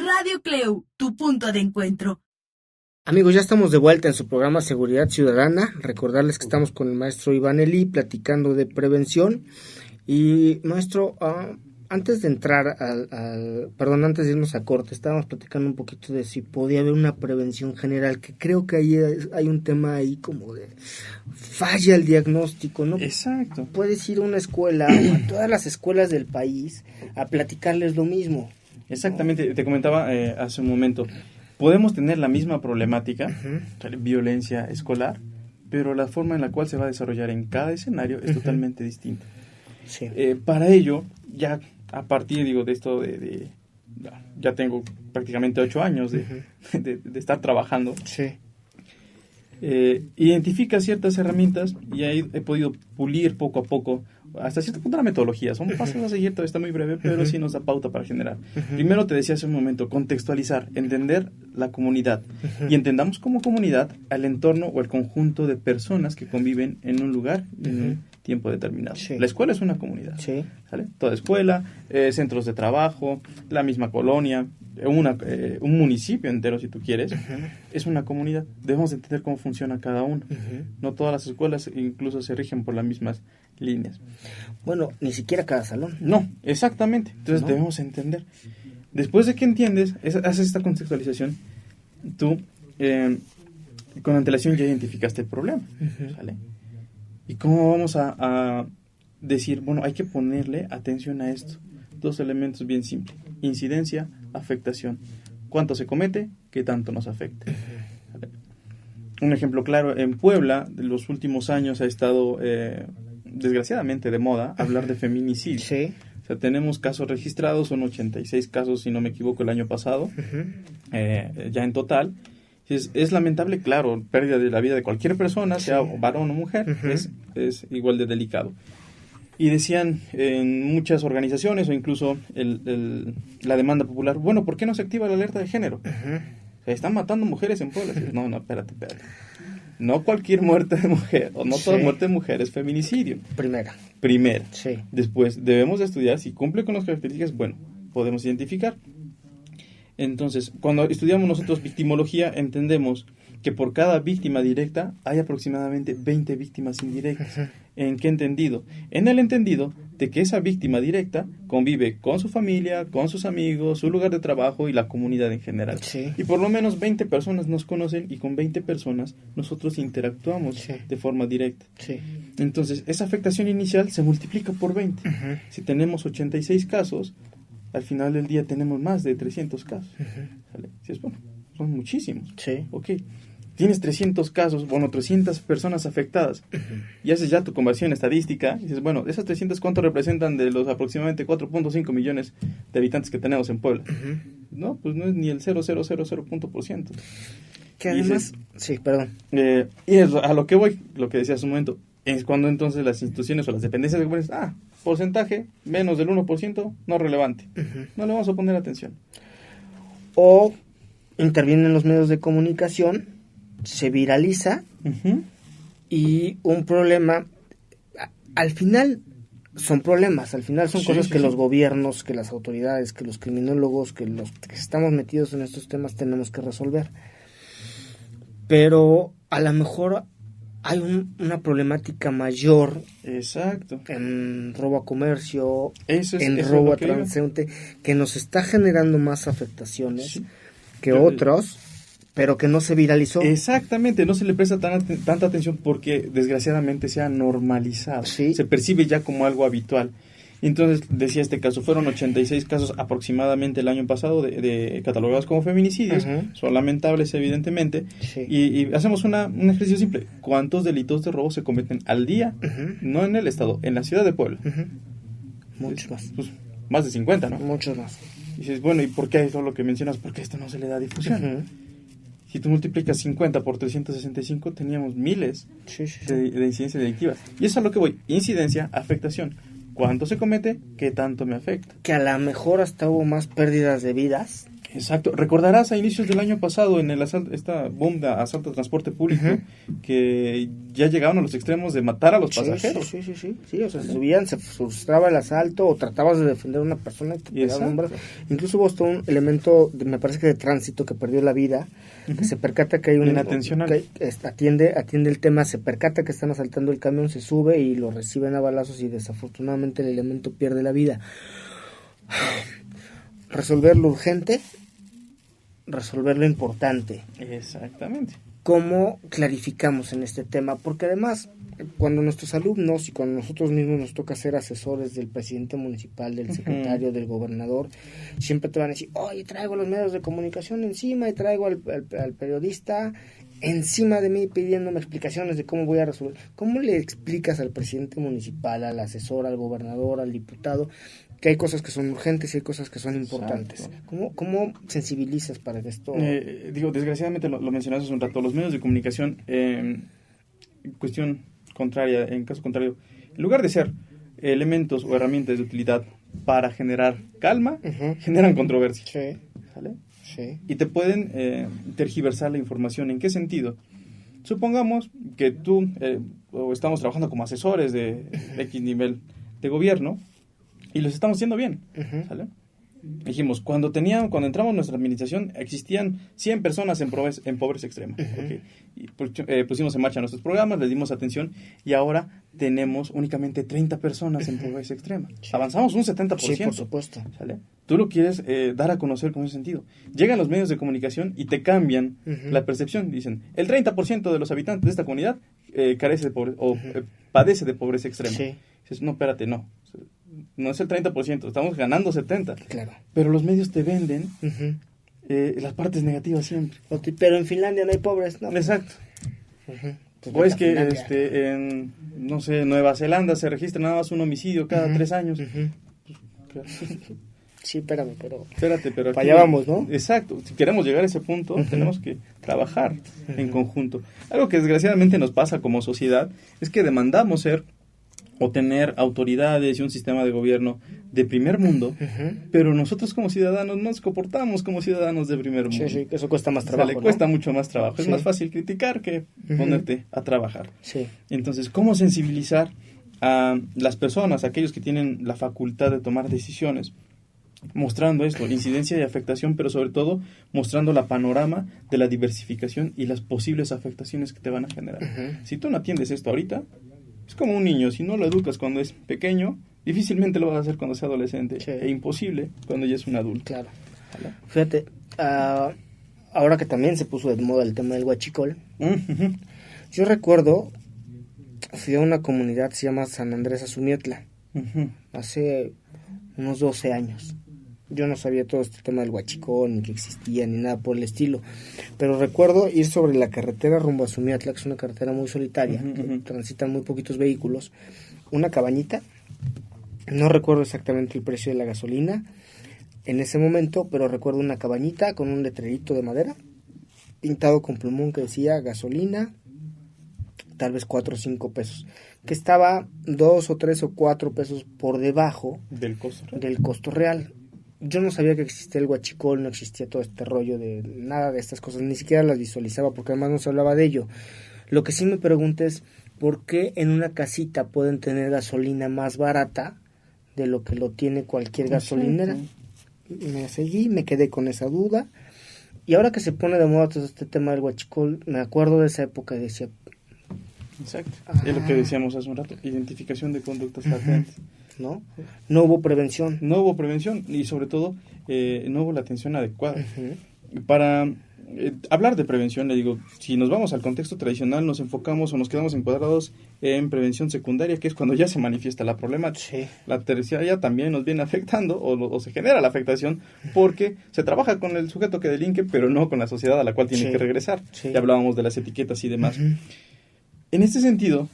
Radio Cleu, tu punto de encuentro. Amigos, ya estamos de vuelta en su programa Seguridad Ciudadana. Recordarles que estamos con el maestro Iván Eli platicando de prevención. Y maestro, antes de entrar antes de irnos a corte, estábamos platicando un poquito de si podía haber una prevención general, que creo que ahí hay un tema ahí como de falla el diagnóstico, ¿no? Exacto. Puedes ir a una escuela o a todas las escuelas del país a platicarles lo mismo. Exactamente, te comentaba hace un momento, podemos tener la misma problemática, violencia escolar, pero la forma en la cual se va a desarrollar en cada escenario es totalmente distinta. Sí. Para ello, ya a partir, de esto ya tengo prácticamente 8 años de estar trabajando. Sí. Identifica ciertas herramientas y ahí he podido pulir poco a poco hasta cierto punto la metodología. Son pasos a seguir, todavía está muy breve, pero sí nos da pauta para generar. Primero te decía hace un momento, contextualizar, entender la comunidad y entendamos como comunidad al entorno o el conjunto de personas que conviven en un lugar en un tiempo determinado. Sí. La escuela es una comunidad. Sí. ¿Sale? Toda escuela, centros de trabajo, la misma colonia, un municipio entero, si tú quieres, es una comunidad. Debemos entender cómo funciona cada uno. No todas las escuelas incluso se rigen por las mismas líneas. Bueno, ni siquiera cada salón. No, exactamente. Entonces debemos entender. Después de que entiendes, haces esta contextualización, tú con antelación ya identificaste el problema. ¿Sale? ¿Y cómo vamos a decir, bueno, hay que ponerle atención a esto? 2 elementos bien simples. Incidencia, afectación. ¿Cuánto se comete? ¿Qué tanto nos afecta? ¿Vale? Un ejemplo claro, en Puebla, de los últimos años ha estado, desgraciadamente, de moda hablar de feminicidio. Sí. O sea, tenemos casos registrados, son 86 casos, si no me equivoco, el año pasado, ya en total. Es lamentable, claro, pérdida de la vida de cualquier persona, sea varón o mujer, es igual de delicado. Y decían en muchas organizaciones o incluso la demanda popular, bueno, ¿por qué no se activa la alerta de género? Se están matando mujeres en Puebla. No, espérate. No cualquier muerte de mujer, o no toda muerte de mujer es feminicidio. Primera. Sí. Después, debemos de estudiar si cumple con las características, bueno, podemos identificar. Entonces, cuando estudiamos nosotros victimología, entendemos que por cada víctima directa hay aproximadamente 20 víctimas indirectas. ¿En qué entendido? En el entendido de que esa víctima directa convive con su familia, con sus amigos, su lugar de trabajo y la comunidad en general. Sí. Y por lo menos 20 personas nos conocen y con 20 personas nosotros interactuamos de forma directa. Sí. Entonces, esa afectación inicial se multiplica por 20. Si tenemos 86 casos, al final del día tenemos más de 300 casos. ¿Sale? Sí, son muchísimos. Sí. Ok. Tienes 300 casos, 300 personas afectadas. Y haces ya tu conversión estadística. Y dices, bueno, esas 300, ¿cuánto representan de los aproximadamente 4.5 millones de habitantes que tenemos en Puebla? No, pues no es ni el 0.00%. Que además... sí, perdón. Y es a lo que voy, lo que decía hace un momento, es cuando entonces las instituciones o las dependencias de gobierno porcentaje, menos del 1%, no relevante. No le vamos a poner atención. O intervienen los medios de comunicación, se viraliza y un problema, al final son problemas, al final son cosas que los gobiernos, que las autoridades, que los criminólogos, que los que estamos metidos en estos temas tenemos que resolver. Pero a lo mejor hay una problemática mayor. Exacto. En robo a comercio, robo a transeúnte, que nos está generando más afectaciones que otros, pero que no se viralizó. Exactamente, no se le presta tanta atención porque desgraciadamente se ha normalizado. Sí. Se percibe ya como algo habitual. Entonces, decía este caso, fueron 86 casos aproximadamente el año pasado de catalogados como feminicidios. Son lamentables, evidentemente. Sí. Y hacemos un ejercicio simple. ¿Cuántos delitos de robo se cometen al día? No en el estado, en la ciudad de Puebla. Muchos más. Pues, más de 50, ¿no? Muchos más. Y dices, bueno, ¿y por qué eso lo que mencionas? Porque esto no se le da difusión. Si tú multiplicas 50 por 365, teníamos miles de incidencias delictivas. Y eso es a lo que voy. Incidencia, afectación. ¿Cuánto se comete? ¿Qué tanto me afecta? Que a lo mejor hasta hubo más pérdidas de vidas Exacto. Recordarás a inicios del año pasado en el asalto, esta boom de asalto a transporte público, que ya llegaban a los extremos de matar a los pasajeros. Sí, o sea, se subían, se frustraba el asalto o tratabas de defender a una persona y te pegaban un brazo. Incluso hubo hasta un elemento, me parece que de tránsito, que perdió la vida, que se percata que hay un... atiende el tema, se percata que están asaltando el camión, se sube y lo reciben a balazos y desafortunadamente el elemento pierde la vida. Resolver lo urgente, resolver lo importante. Exactamente. ¿Cómo clarificamos en este tema? Porque además, cuando nuestros alumnos y cuando nosotros mismos nos toca ser asesores del presidente municipal, del secretario, del gobernador, siempre te van a decir, oye, traigo los medios de comunicación encima y traigo al periodista encima de mí pidiéndome explicaciones de cómo voy a resolver. ¿Cómo le explicas al presidente municipal, al asesor, al gobernador, al diputado, que hay cosas que son urgentes y hay cosas que son importantes? ¿Cómo sensibilizas para que esto...? Desgraciadamente lo mencionaste hace un rato, los medios de comunicación, cuestión contraria, en caso contrario, en lugar de ser elementos o herramientas de utilidad para generar calma, generan controversia. Sí. ¿Sale? Sí. Y te pueden tergiversar la información. ¿En qué sentido? Supongamos que tú o estamos trabajando como asesores de X nivel de gobierno y los estamos haciendo bien, ¿sale? Dijimos, cuando entramos en nuestra administración existían 100 personas en pobreza extrema. Okay. Y pusimos en marcha nuestros programas, les dimos atención y ahora tenemos únicamente 30 personas en pobreza extrema. Sí. Avanzamos un 70%. Sí, por supuesto. ¿Sale? Tú lo quieres dar a conocer con ese sentido. Llegan los medios de comunicación y te cambian la percepción. Dicen, el 30% de los habitantes de esta comunidad carece de pobreza o padece de pobreza extrema. Sí. Dices, no, espérate, no. No es el 30%, estamos ganando 70%. Claro. Pero los medios te venden las partes negativas siempre. Pero en Finlandia no hay pobres, ¿no? Exacto. O es que en, no sé, Nueva Zelanda se registra nada más un homicidio cada 3 años. Sí, espérate, pero aquí, allá vamos, ¿no? Exacto. Si queremos llegar a ese punto, tenemos que trabajar en conjunto. Algo que desgraciadamente nos pasa como sociedad es que demandamos ser o tener autoridades y un sistema de gobierno de primer mundo, pero nosotros como ciudadanos no nos comportamos como ciudadanos de primer mundo. Sí, eso cuesta más trabajo, ¿no? Cuesta mucho más trabajo. Sí. Es más fácil criticar que ponerte a trabajar. Sí. Entonces, ¿cómo sensibilizar a las personas, a aquellos que tienen la facultad de tomar decisiones? Mostrando esto, incidencia y afectación, pero sobre todo mostrando la panorama de la diversificación y las posibles afectaciones que te van a generar. Si tú no atiendes esto ahorita, es como un niño, si no lo educas cuando es pequeño, difícilmente lo vas a hacer cuando sea adolescente, e imposible cuando ya es un adulto. Claro. ¿Vale? Fíjate, ahora que también se puso de moda el tema del huachicol, yo recuerdo, fui a una comunidad que se llama San Andrés Azumietla, hace unos 12 años. Yo no sabía todo este tema del huachicol, ni que existía, ni nada por el estilo. Pero recuerdo ir sobre la carretera rumbo a Azumiatla, que es una carretera muy solitaria, que transitan muy poquitos vehículos. Una cabañita, no recuerdo exactamente el precio de la gasolina en ese momento, pero recuerdo una cabañita con un letrerito de madera, pintado con plumón que decía gasolina, tal vez 4 o 5 pesos, que estaba 2 o 3 o 4 pesos por debajo del costo real. Yo no sabía que existía el huachicol, no existía todo este rollo de nada de estas cosas, ni siquiera las visualizaba porque además no se hablaba de ello. Lo que sí me pregunto es, ¿por qué en una casita pueden tener gasolina más barata de lo que lo tiene cualquier gasolinera? Me seguí, me quedé con esa duda. Y ahora que se pone de moda todo este tema del huachicol, me acuerdo de esa época y decía... Exacto, es lo que decíamos hace un rato, identificación de conductas latentes. No hubo prevención. No hubo prevención y sobre todo no hubo la atención adecuada. Para hablar de prevención, le digo, si nos vamos al contexto tradicional, nos enfocamos o nos quedamos encuadrados en prevención secundaria, que es cuando ya se manifiesta la problemática. Sí. La terciaria también nos viene afectando o se genera la afectación porque se trabaja con el sujeto que delinque, pero no con la sociedad a la cual tiene que regresar. Sí. Ya hablábamos de las etiquetas y demás. En este sentido,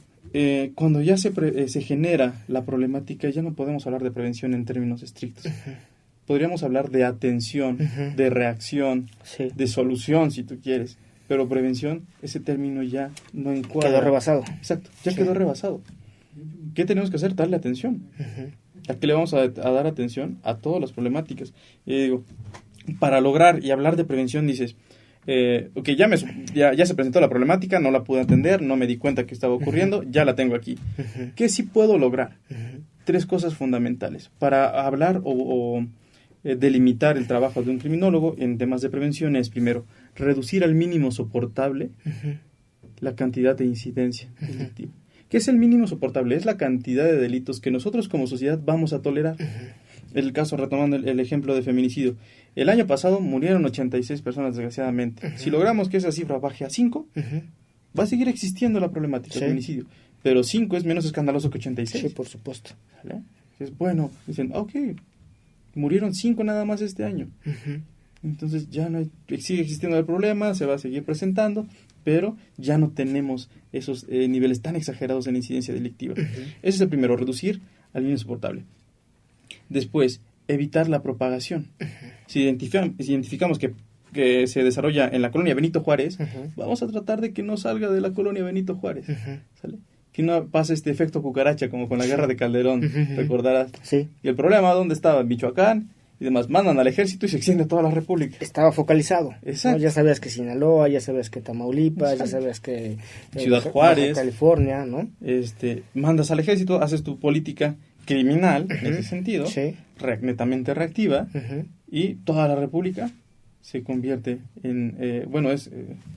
cuando ya se genera la problemática, ya no podemos hablar de prevención en términos estrictos. Podríamos hablar de atención, de reacción, de solución, si tú quieres. Pero prevención, ese término ya no encuadra. Quedó rebasado. Exacto, ya quedó rebasado. ¿Qué tenemos que hacer? Darle atención. ¿A qué le vamos a dar atención? A todas las problemáticas. Y digo, para lograr y hablar de prevención dices, ok, ya se presentó la problemática, no la pude entender, no me di cuenta que estaba ocurriendo, ya la tengo aquí. ¿Qué sí puedo lograr? 3 cosas fundamentales para hablar o delimitar el trabajo de un criminólogo en temas de prevención es, primero, reducir al mínimo soportable la cantidad de incidencia delictiva. ¿Qué es el mínimo soportable? Es la cantidad de delitos que nosotros como sociedad vamos a tolerar. El caso, retomando el ejemplo de feminicidio. El año pasado murieron 86 personas, desgraciadamente. Si logramos que esa cifra baje a 5, va a seguir existiendo la problemática del feminicidio. Pero 5 es menos escandaloso que 86. Sí, por supuesto. ¿Vale? Es bueno, dicen, ok, murieron 5 nada más este año. Entonces ya no sigue existiendo el problema, se va a seguir presentando, pero ya no tenemos esos niveles tan exagerados en incidencia delictiva. Ese es el primero, reducir al mínimo soportable. Después, evitar la propagación. Si identificamos que se desarrolla en la colonia Benito Juárez, vamos a tratar de que no salga de la colonia Benito Juárez. ¿Sale? Que no pase este efecto cucaracha como con la guerra de Calderón, recordarás. Sí. Y el problema, ¿dónde estaba? En Michoacán y demás. Mandan al ejército y se extiende a toda la república. Estaba focalizado. Exacto. ¿No? Ya sabías que Sinaloa, ya sabías que Tamaulipas, ya sabías que Ciudad Juárez, California, ¿no? Mandas al ejército, haces tu política criminal en ese sentido, netamente reactiva, y toda la república se convierte en,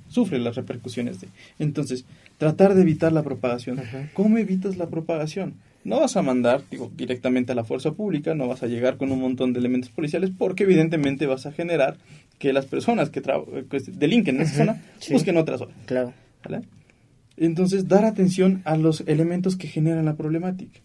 sufre las repercusiones entonces, tratar de evitar la propagación. ¿Cómo evitas la propagación? No vas a mandar directamente a la fuerza pública, no vas a llegar con un montón de elementos policiales, porque evidentemente vas a generar que las personas que delinquen en esa zona busquen otras zonas. Claro. ¿Vale? Entonces, dar atención a los elementos que generan la problemática.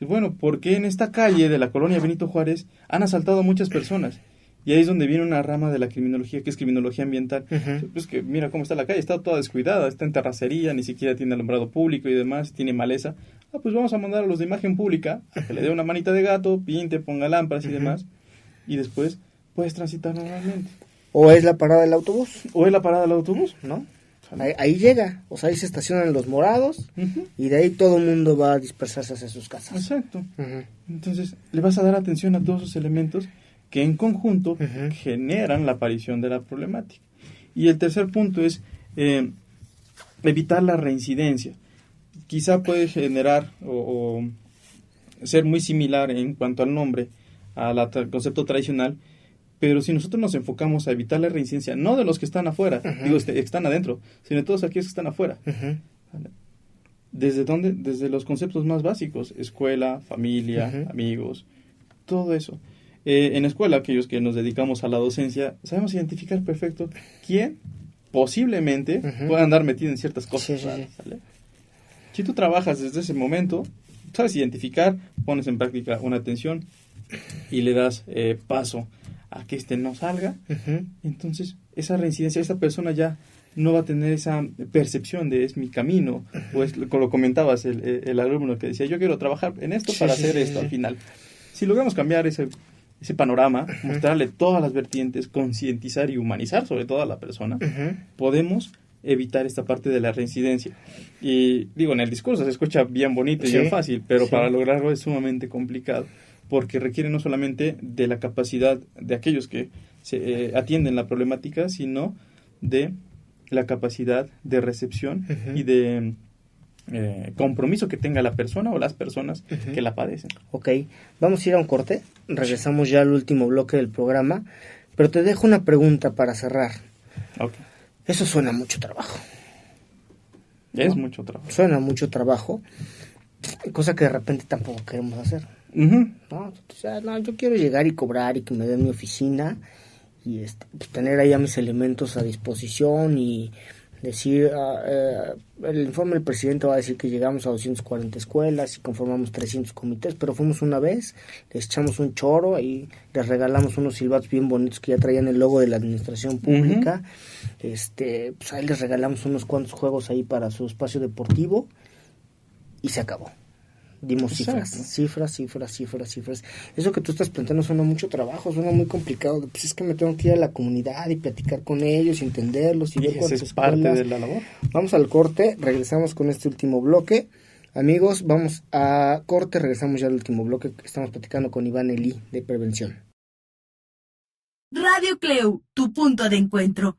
Bueno, ¿por qué en esta calle de la colonia Benito Juárez han asaltado a muchas personas? Y ahí es donde viene una rama de la criminología, que es criminología ambiental. Pues que mira cómo está la calle, está toda descuidada, está en terracería, ni siquiera tiene alumbrado público y demás, tiene maleza. Pues vamos a mandar a los de imagen pública a que le dé una manita de gato, pinte, ponga lámparas y demás, y después puedes transitar normalmente. O es la parada del autobús. ¿No? Ahí llega, o sea, ahí se estacionan los morados y de ahí todo el mundo va a dispersarse hacia sus casas. Exacto. Entonces, le vas a dar atención a todos esos elementos que en conjunto generan la aparición de la problemática. Y el tercer punto es evitar la reincidencia. Quizá puede generar o ser muy similar en cuanto al nombre al concepto tradicional, pero si nosotros nos enfocamos a evitar la reincidencia, no de los que están afuera, que están adentro, sino de todos aquellos que están afuera. ¿Vale? ¿Desde dónde? Desde los conceptos más básicos, escuela, familia, amigos, todo eso. En escuela, aquellos que nos dedicamos a la docencia, sabemos identificar perfecto quién posiblemente pueda andar metido en ciertas cosas. ¿Vale? Si tú trabajas desde ese momento, sabes identificar, pones en práctica una atención y le das paso a que no salga, entonces esa reincidencia, esa persona ya no va a tener esa percepción de es mi camino, pues como lo comentabas, el alumno que decía, yo quiero trabajar en esto para hacer esto al final. Si logramos cambiar ese panorama, mostrarle todas las vertientes, concientizar y humanizar sobre todo a la persona, podemos evitar esta parte de la reincidencia. Y digo, en el discurso se escucha bien bonito y bien fácil, pero para lograrlo es sumamente complicado, porque requiere no solamente de la capacidad de aquellos que se atienden la problemática, sino de la capacidad de recepción y de compromiso que tenga la persona o las personas que la padecen. Ok, vamos a ir a un corte, regresamos ya al último bloque del programa, pero te dejo una pregunta para cerrar. Okay. Eso suena a mucho trabajo. Es mucho trabajo. Suena a mucho trabajo, cosa que de repente tampoco queremos hacer. ¿No? O sea, no, yo quiero llegar y cobrar y que me den mi oficina y pues, tener ahí a mis elementos a disposición y decir, el informe del presidente va a decir que llegamos a 240 escuelas y conformamos 300 comités, pero fuimos una vez, les echamos un choro y les regalamos unos silbatos bien bonitos que ya traían el logo de la administración pública, pues ahí les regalamos unos cuantos juegos ahí para su espacio deportivo y se acabó. Dimos cifras. Eso que tú estás planteando suena mucho trabajo, suena muy complicado. Pues es que me tengo que ir a la comunidad y platicar con ellos, y entenderlos y ver cuántas es parte de la labor. Vamos al corte, regresamos con este último bloque. Amigos, vamos a corte, regresamos ya al último bloque. Estamos platicando con Iván Elí de Prevención. Radio Cleu, tu punto de encuentro.